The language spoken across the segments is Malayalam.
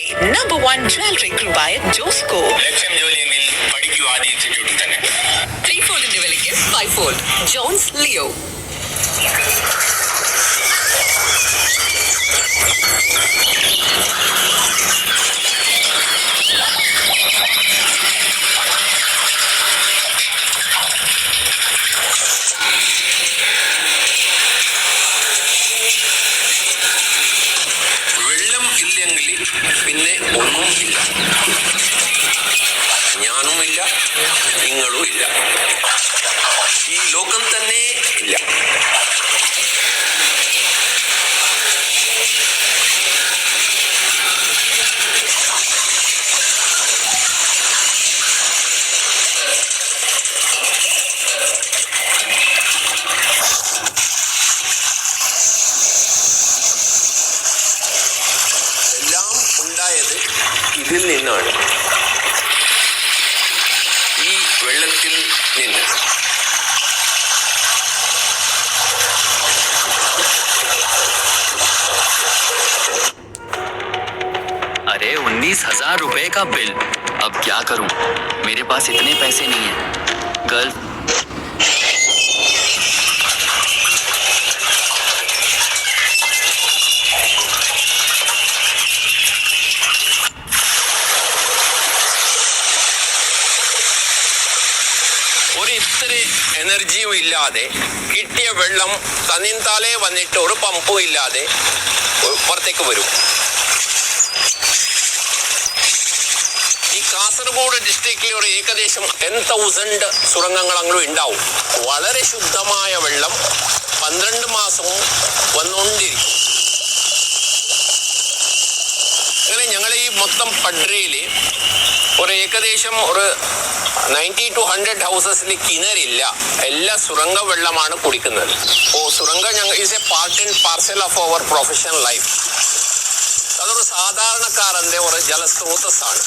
Number one jewelry crew by Josco. ലക്ഷം ജോലിയെങ്കിൽ പഠിക്കൂ ആദ്യ ഇൻസ്റ്റിറ്റ്യൂട്ടിൽ തന്നെ. 3-fold വിലയ്ക്ക് 5-fold. Jones Leo. വെള്ളം ഇല്ലെങ്കിൽ പിന്നെ ഒന്നുമില്ല. ഞാനുമില്ല, നിങ്ങളും ഇല്ല, ഈ ലോകം തന്നെ ഇല്ല. എല്ലാം ഉണ്ടായത് ഇതിൽ നിന്നാണ്, ഈ വെള്ളത്തിൽ നിന്ന്. अरे 19,000 रुपए का बिल, अब क्या करूं? मेरे पास इतने पैसे नहीं हैं. गर्ल ഒരു ഇത്തിരി എനർജിയും ഇല്ലാതെ കിട്ടിയ വെള്ളം തന്നിന്താലേ വന്നിട്ട് ഒരു പമ്പും ഇല്ലാതെ പുറത്തേക്ക് വരും. ഈ കാസർഗോഡ് ഡിസ്ട്രിക്റ്റിൽ ഒരു ഏകദേശം 10,000 സുരംഗങ്ങളെങ്കിലും ഉണ്ടാവും. വളരെ ശുദ്ധമായ വെള്ളം 12 മാസവും വന്നുകൊണ്ടിരിക്കും. അങ്ങനെ ഞങ്ങൾ ഈ മൊത്തം പഡ്രയിൽ ഒരു ഏകദേശം ഒരു 90 to 100 ഹൗസസിൽ കിണറില്ല. എല്ലാ സുരംഗ വെള്ളമാണ് കുടിക്കുന്നത്. സുരംഗ ഞങ്ങൾ is a part and parcel of our professional life. അതൊരു സാധാരണക്കാരൻ്റെ ഒരു ജലസ്രോതസ്സാണ്.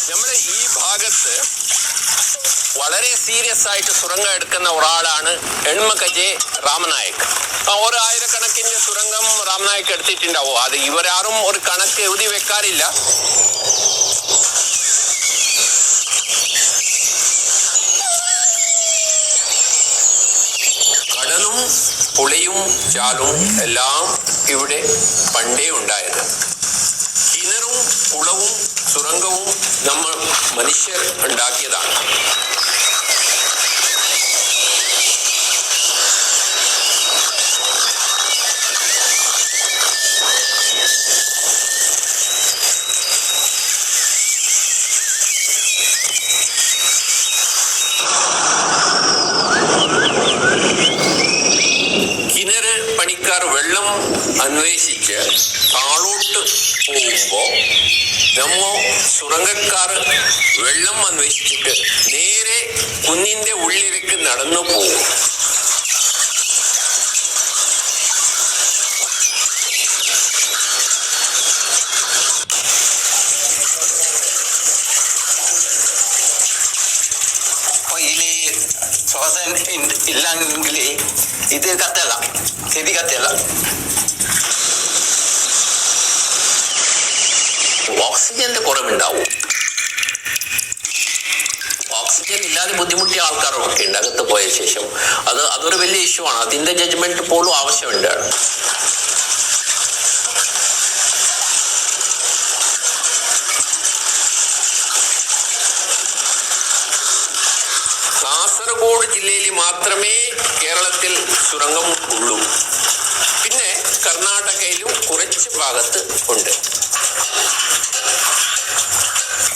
നമ്മുടെ ഈ ഭാഗത്ത് വളരെ സീരിയസ് ആയിട്ട് സുരംഗം എടുക്കുന്ന ഒരാളാണ് എൺമകജെ രാമനായക്. ഒരു ആയിരക്കണക്കിന് സുരംഗം രാമനായക് എടുത്തിട്ടുണ്ടാവും. അത് ഇവരാരും ഒരു കണക്ക് എഴുതി വെക്കാറില്ല. കടലും പുഴയും ചാലും എല്ലാം ഇവിടെ പണ്ടേ ഉണ്ടായത്. കിണറും കുളവും സുരംഗവും നമ്മൾ മനുഷ്യർ ഉണ്ടാക്കിയതാണ്. കിണറ് പണിക്കാർ വെള്ളം അന്വേഷിച്ച് താഴോട്ട് പോകുമ്പോൾ നമ്മ സുരംഗക്കാർ വെള്ളം അന്വേഷിച്ചിട്ട് നേരെ കുന്നിൻ്റെ ഉള്ളിലേക്ക് നടന്നു പോകും. ಇಲ್ಲಿ ശ്വാസം ഇല്ലെങ്കിൽ ഇത് കത്തല്ല, ചെവി കത്തല്ല. ഓക്സിജന്റെ കുറവുണ്ടാവും. ഓക്സിജൻ ഇല്ലാതെ ബുദ്ധിമുട്ടിയ ആൾക്കാരൊക്കെ ഉണ്ട് അകത്ത് പോയ ശേഷം. അതൊരു വലിയ ഇഷ്യൂ ആണ്. അതിന്റെ ജഡ്ജ്മെന്റ് പോലും ആവശ്യമുണ്ട്. കാസർഗോഡ് ജില്ലയിൽ മാത്രമേ കേരളത്തിൽ സുരംഗം ഉള്ളൂ. പിന്നെ കർണാടകയിലും കുറച്ച് ഭാഗത്ത് ഉണ്ട്.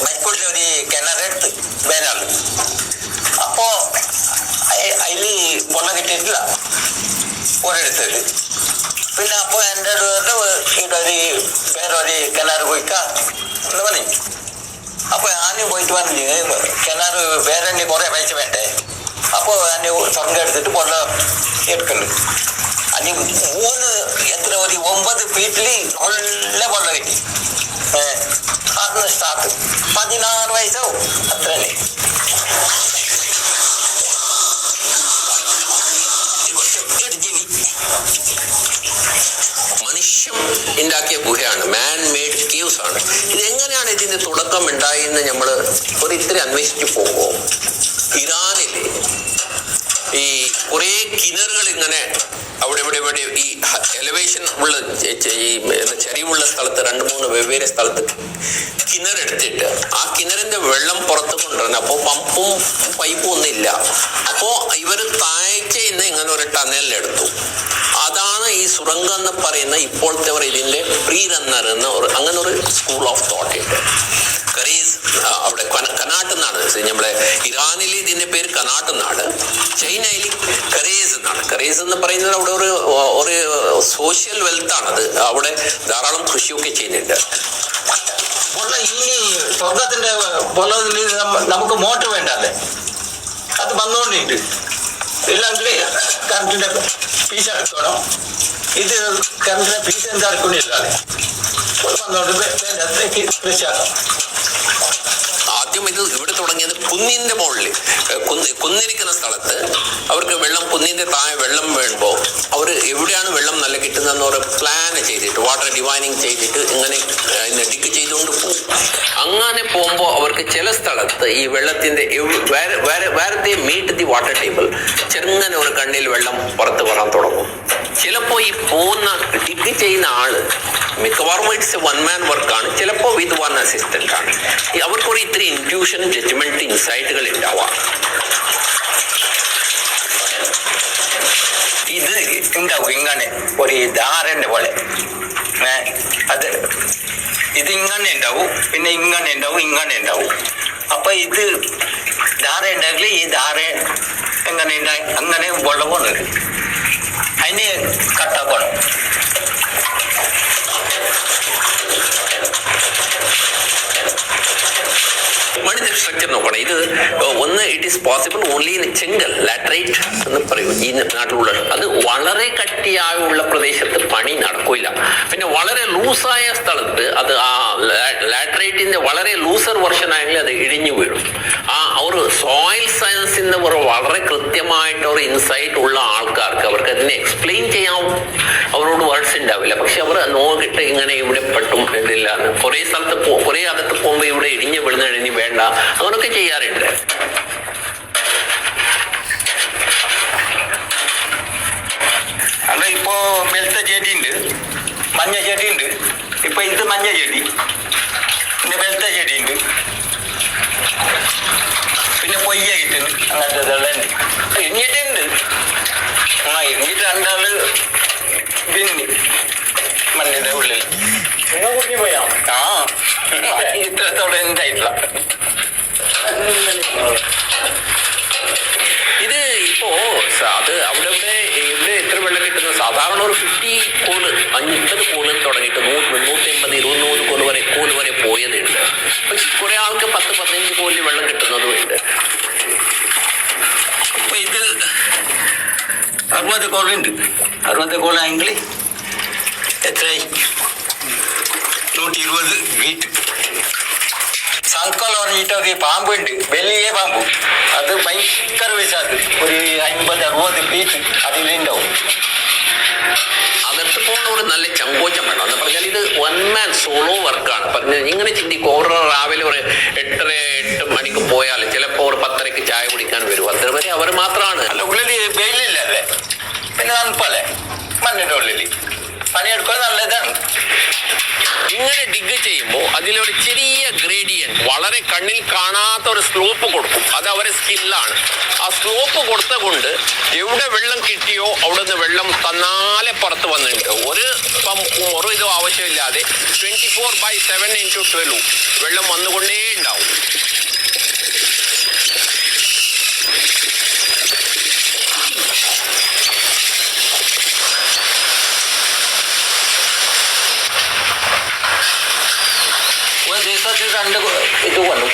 മൈക്കൂട്ടിൽ ഒരു കിണറെടുത്ത് വേനാള്. അപ്പോ അതിൽ വെള്ളം കിട്ടിയിട്ടില്ല ഒരിടത്തത്. പിന്നെ അപ്പോ എൻ്റെ ഇതൊരു വേറൊരു കിണർ പോയിക്കാ എന്ന് പറഞ്ഞു. അപ്പൊ ഞാൻ പോയിട്ട് പറഞ്ഞു കിണർ വേറെ കുറെ പൈസ വേണ്ടേ. അപ്പോൾ ഞാൻ സ്വർണ്ണം എടുത്തിട്ട് വെള്ളം എടുക്കുന്നു. അതിന് ഒരു 9 ഫീറ്റിൽ നല്ല വെള്ളം കിട്ടി. അന്ന് സ്റ്റാർട്ട് 16 വയസ്സാവും അത്ര തന്നെ. മനുഷ്യൻ ഉണ്ടാക്കിയ ഗുഹയാണ്, മാൻ മെയ്ഡ് കേവ്സ് ആണ്. ഇതെങ്ങനെയാണ് ഇതിന്റെ തുടക്കം ഉണ്ടായി എന്ന് നമ്മൾ ഒരു ഇത്തിരി അന്വേഷിച്ച് പോകുമ്പോൾ ഇറാനില് ഈ കുറെ കിണറുകൾ ഇങ്ങനെ അവിടെ ഇവിടെ ഈ എലിവേഷൻ ഉള്ള ഈ ചരിവുള്ള സ്ഥലത്ത് 2-3 വെവ്വേറെ സ്ഥലത്ത് കിണറെടുത്തിട്ട് ആ കിണറിന്റെ വെള്ളം പുറത്ത് കൊണ്ടുവരണം. അപ്പോൾ പമ്പും പൈപ്പും ഒന്നും ഇല്ല. അപ്പോൾ ഇവർ താഴ്ചയിൽ ഇങ്ങനെ ഒരു ടണലെടുത്തു. അതാണ് ഈ സുറങ്കം എന്ന് പറയുന്ന ഇപ്പോഴത്തെ ഇതിന്റെ പ്രീ റണ്ണർ എന്ന അങ്ങനെ ഒരു സ്കൂൾ ഓഫ് തോട്ട് ഉണ്ട്. കരീസ് അവിടെ കനാട്ട് എന്നാണ് നമ്മളെ ഇറാനിൽ ഇതിന്റെ പേര് കനാട്ട് എന്നാണ്, ചൈനയിൽ കരേസ് എന്നാണ്. കരേസ് എന്ന് പറയുന്നത് അവിടെ ഒരു സോഷ്യൽ വെൽത്ത് ആണത്. അവിടെ ധാരാളം കൃഷിയൊക്കെ ചെയ്യുന്നുണ്ട്. ഇനി സ്വർഗത്തിന്റെ പൊള്ളതിൽ നമുക്ക് മോട്ടർ വേണ്ടല്ലേ, അത് വന്നുകൊണ്ടിട്ട് ഇല്ലെങ്കിൽ കറണ്ടിന്റെ ഫീസ് അടക്കണം. ഇത് കറണ്ടിന്റെ ഫീസ് എന്താ അടക്കണില്ലാതെ വന്നോണ്ട് വേണ്ട കൃഷിയാക്കാം. ആദ്യം ഇത് ഇവിടെ തുടങ്ങിയത് കുന്നിന്റെ മുകളിൽ കുന്നിരിക്കുന്ന സ്ഥലത്ത് അവർക്ക് വെള്ളം കുന്നിന്റെ താഴെ വെള്ളം വീഴുമ്പോൾ അവർ എവിടെയാണ് വെള്ളം നല്ല കിട്ടുന്നതെന്ന് ഒരു പ്ലാൻ ചെയ്തിട്ട് വാട്ടർ ഡിവൈനിങ് ചെയ്തിട്ട് ഇങ്ങനെ ഡിഗ് ചെയ്തുകൊണ്ട് പോകും. അങ്ങനെ പോകുമ്പോൾ അവർക്ക് ചില സ്ഥലത്ത് ഈ വെള്ളത്തിന്റെ വേറെ മീറ്റ് ദി വാട്ടർ ടേബിൾ ചെറുങ്ങനെ ഒരു കണ്ണിൽ വെള്ളം പുറത്ത് വരാൻ തുടങ്ങും. ചിലപ്പോൾ ഈ പോകുന്ന ഡിഗ് ചെയ്യുന്ന ആള് മിക്കവാറും ഇറ്റ്സ് വൺ മാൻ വർക്കാണ്, ചിലപ്പോൾ വിത്ത് വൺ അസിസ്റ്റന്റ് ആണ്. അവർക്കൊരു ഇത്തിരി ഇൻറ്റ്യൂഷൻ ജഡ്ജ്മെന്റ് ഇൻസൈറ്റുകൾ ഉണ്ടാവാം. ഇത് ഉണ്ടാവും ഇങ്ങനെ ഒരു ധാരന്റെ പോലെ. അത് ഇത് ഇങ്ങനെ ഉണ്ടാവും, പിന്നെ ഇങ്ങനെ ഉണ്ടാവും, ഇങ്ങനെ ഉണ്ടാവും. അപ്പൊ ഇത് ധാര ഉണ്ടെങ്കിൽ ഈ ധാര എങ്ങനെ ഉണ്ടായി അങ്ങനെ വെള്ളം പോകുന്നത് അതിന് കട്ടാക്കണം. മണിന്റെ സ്ട്രക്ചർ നോക്കണം. ഇത് ഒന്ന് it is possible only in Chenkal laterite എന്ന് പറയും ഈ നാട്ടിലുള്ള. അത് വളരെ കട്ടിയായുള്ള പ്രദേശത്ത് പണി നടക്കില്ല. പിന്നെ വളരെ ലൂസായ സ്ഥലത്ത് അത് ആ ലാറ്ററൈറ്റിന്റെ വളരെ ലൂസർ വെർഷൻ ആയെങ്കിൽ അത് ഇടിഞ്ഞു വീഴും. ആ ഒരു സോയിൽ സയൻസിന്റെ വളരെ കൃത്യമായിട്ട് ഒരു ഇൻസൈറ്റ് ഉള്ള ആൾക്കാർക്ക് അവർക്ക് അതിനെ എക്സ്പ്ലെയിൻ ചെയ്യാൻ അവരോട് വേർഡ്സ് ഉണ്ടാവില്ല. പക്ഷെ അവർ നോക്കിയിട്ട് ഇങ്ങനെ ഇവിടെ പെട്ടും ഇതില്ല, കുറെ സ്ഥലത്ത് കുറെ അകത്ത് പോകുമ്പോൾ ഇവിടെ ഇടിഞ്ഞു വീഴുന്ന ഇനി വേണ്ട, അങ്ങനൊക്കെ ചെയ്യാറുണ്ട്. അത് ഇപ്പോ വെളുത്ത ചെടി ഉണ്ട്, മഞ്ഞ ചെടി ഉണ്ട്. ഇപ്പൊ ഇത് മഞ്ഞ ചെടി, പിന്നെ വെളുത്ത ചെടി ഉണ്ട്, പിന്നെ പൊയ്യ കിട്ടുന്നു. അങ്ങനത്തെ ഇതെല്ലാം ഇരിഞ്ഞിട്ടുണ്ട്. ഇരിഞ്ഞിട്ട് 2 ആള് പിന്നെ മണ്ണിന്റെ ഉള്ളിൽ ഇത്രത്തോടെ ഉണ്ടായിട്ടില്ല. ഇത് ഇപ്പോ അത് അവിടെ ഇവിടെ എത്ര വെള്ളം കിട്ടുന്നത് സാധാരണ ഒരു 50 കോല് 50 കോല് തുടങ്ങിയിട്ട് 100, 180, 200 കോല് വരെ പോയതുണ്ട്. പക്ഷെ കുറെ ആൾക്ക് 10-15 കോലിൽ വെള്ളം കിട്ടുന്നതും ഉണ്ട്. അപ്പൊ ഇത് 60 കോളുണ്ട്. 60 കോളായെങ്കിൽ എത്രയായി? 120 ഫീറ്റ്. സംക്കൽ പറഞ്ഞിട്ട് ഒരു പാമ്പുണ്ട്, വലിയ പാമ്പ്. അത് ഭയങ്കര വിശാദ്, ഒരു 50-60 ഫീറ്റ് അതിലുണ്ടാവും. അകത്ത് പോകുന്ന ഒരു നല്ല ചങ്കോച്ചം വേണം. എന്ന് പറഞ്ഞാൽ ഇത് 1 മാൻ സോളോ വർക്കാണ്. പറഞ്ഞാൽ ഇങ്ങനെ ചിന്തിക്കും, ഓരോ രാവിലെ ഒരു 8 മണിക്ക് പോയാൽ ചിലപ്പോൾ ഒരു 10:30 ചായ കുടിക്കാൻ വരും. അത്ര വരെ അവർ മാത്രമാണ്. അല്ല, ഉള്ളിൽ വെയിലില്ലല്ലേ, പിന്നെ തണുപ്പല്ലേ മണ്ണിന്റെ ഉള്ളിൽ പണിയെടുക്കാൻ നല്ലതാണ്. ഇങ്ങനെ ഡിഗ് ചെയ്യുമ്പോൾ അതിലൊരു ചെറിയ ഗ്രേഡിയന്റ്, വളരെ കണ്ണിൽ കാണാത്ത ഒരു സ്ലോപ്പ് കൊടുക്കും. അത് അവരെ സ്കില്ലാണ്. ആ സ്ലോപ്പ് കൊടുത്ത കൊണ്ട് എവിടെ വെള്ളം കിട്ടിയോ അവിടെ നിന്ന് വെള്ളം തന്നാലെ പുറത്ത് വന്നിട്ടുണ്ട്. ഒരു പമ്പും ഒരു ഇതും ആവശ്യമില്ലാതെ 24/7 × 12 വെള്ളം വന്നുകൊണ്ടേ ഉണ്ടാവും. ദിവസത്തിൽ 2 ഇത് വന്നു,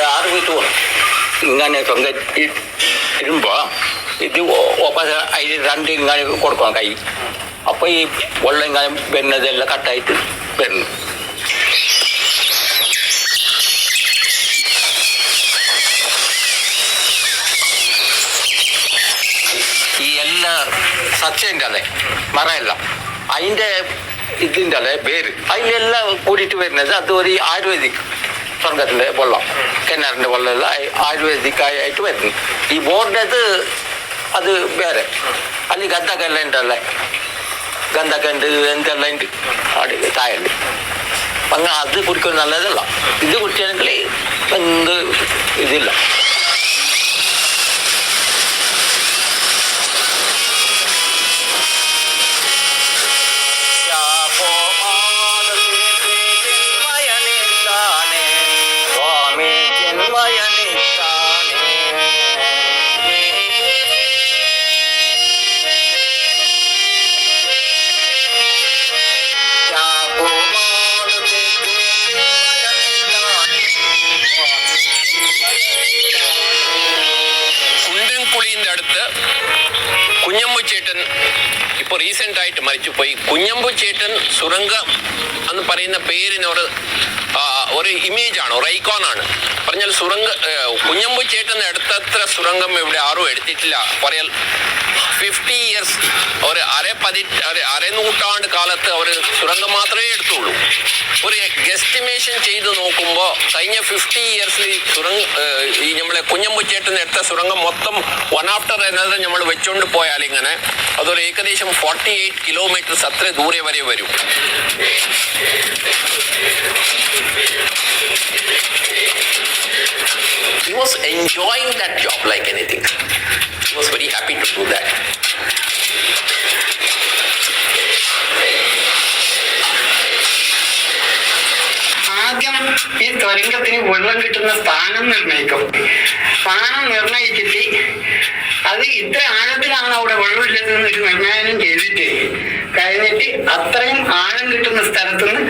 6 ഫീറ്റ് വന്നു. ഇങ്ങനെ ഇരുമ്പോ ഇത് അതിൽ 2 ഇങ്ങനെ കൊടുക്കണം കൈ. അപ്പൊ ഈ വെള്ളം ഇങ്ങനെ വരുന്നതെല്ലാം കട്ടായിട്ട് വരുന്നു. ഈ എല്ലാ സസ്യൻ്റെ അതെ മരമെല്ലാം അതിന്റെ ഇതിൻ്റെ അല്ലേ പേര് അതിലെല്ലാം കൂടിയിട്ട് വരുന്നത് അത് ഒരു ആയുർവേദിക് സ്വർഗത്തിലെ വെള്ളം കിണറിന്റെ വെള്ളമെല്ലാം ആയുർവേദിക് ആയിട്ട് വരുന്നു. ഈ ബോർഡത് അത് വേറെ ಅಲ್ಲಿ ಗಂಧಕೆಲ್ಲ ಉಂಟಲ್ಲ ಗಂಧಕಂಡು ಎಂತೆಲ್ಲ ಉಂಟು ಅಡಿ ತಾಯಲ್ಲಿ അങ്ങ് അത് കുടിക്കുന്നത് നല്ലതല്ല. ഇത് കുടിച്ചാണെങ്കിൽ എന്ത് ഇതില്ല. കുണ്ടൻകുളിന്റെ അടുത്ത് കുഞ്ഞമ്പു ചേട്ടൻ ഇപ്പോൾ റീസെന്റ് ആയിട്ട് മരിച്ചുപോയി. കുഞ്ഞമ്പു ചേട്ടൻ സുരംഗം എന്ന് പറയുന്ന പേരിന് ഒരു ഇമേജ് ആണ്, ഒരു ഐക്കോൺ ആണ്. പറഞ്ഞാൽ കുഞ്ഞമ്പു ചേട്ടൻ എടുത്തത്ര സുരംഗം ഇവിടെ ആരും എടുത്തിട്ടില്ല. പറയാൽ 50 years ഒരു അരനൂറ്റാണ്ട് കാലത്ത് അവർ സുരംഗം മാത്രമേ എടുത്തുള്ളൂ. ഒരു ഗെസ്റ്റിമേഷൻ ചെയ്ത് നോക്കുമ്പോൾ കഴിഞ്ഞ 50 yearsൽ ഈ നമ്മളെ കുഞ്ഞമ്പു ചേട്ടൻ എടുത്ത സുരംഗം മൊത്തം വൺ ആഫ്റ്റർ എന്നത് നമ്മൾ വെച്ചുകൊണ്ട് പോയാൽ ഇങ്ങനെ അതൊരു ഏകദേശം 48 kilometers അത്ര ദൂരെ വരെ വരും. He was enjoying that job like anything. He was very happy to do that. ആദ്യം ഈ തുരങ്കത്തിന് വെള്ളം കിട്ടുന്ന സ്ഥാനം നിർണയിക്കും. സ്ഥാനം നിർണയിച്ചിട്ട് അത് ഇത്ര ആഴത്തിലാണ് അവിടെ വെള്ളമില്ലെന്നൊരു നിർണയം ചെയ്തിട്ട് കഴിഞ്ഞിട്ട് അത്രയും ആഴം കിട്ടുന്ന സ്ഥലത്തുനിന്ന്